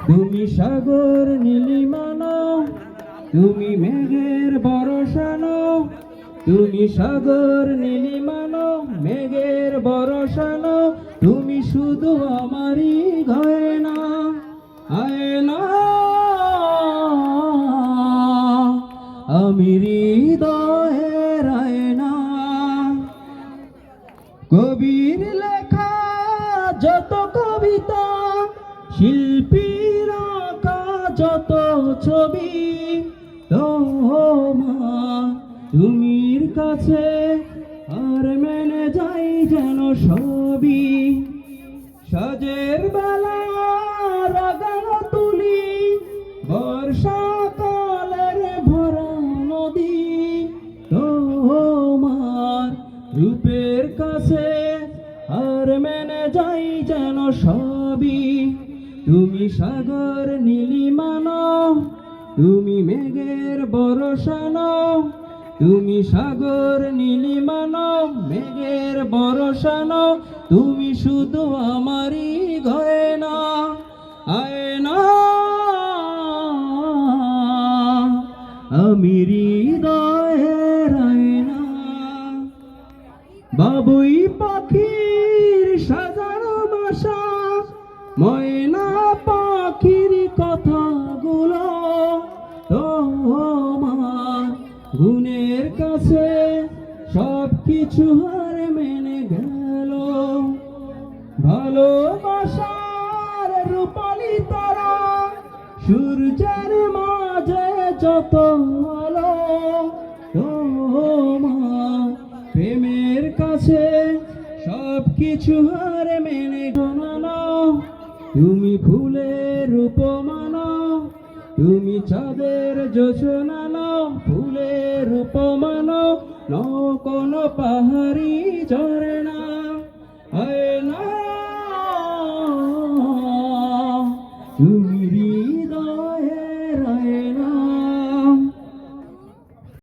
তুমি সাগর নীলিমা নাও, তুমি মেঘের ভরসা নাও। তুমি সাগর নীলিমা নাও, মেঘের ভরসা নাও। তুমি শুধু আমারই গয়না, আয়না। আমি হৃদয়ের আয়না। কবির লেখা যত কবিতা, শিল্পীর আঁকা যত ছবি, তোমার তুমির কাছে আর মেনে যাই যেন সবই। সাজের বেলা রাগানো তুলি, বর্ষাকালের ভরা নদী, তোমার রূপের কাছে আর মেনে যাই যেন সবই। তুমি সাগর নীলিমা নাও, তুমি মেঘের ভরসা নাও। তুমি সাগর নীলিমা নাও, মেঘের ভরসা নাও। তুমি শুধু আমারই গয়না, আয়না। আমি হৃদয়ের আয়না। বাবুই পাখির সাজানো বাসা, ময়না পাখির কথাগুলো তোমার গুণের কাছে সব কিছু হার মেনে গেল। ভালোবাসার রূপালি তারা, সূর্যের মাঝে যত আলো, তোমার প্রেমের কাছে সব কিছু হার মেনে গণনা। তুমি ফুলের উপমা নাও, তুমি চাঁদের যোজনা নাও। ফুলের উপমা নাও, নাও কোনো পাহাড়ি ঝরনা, আয়না। তুমি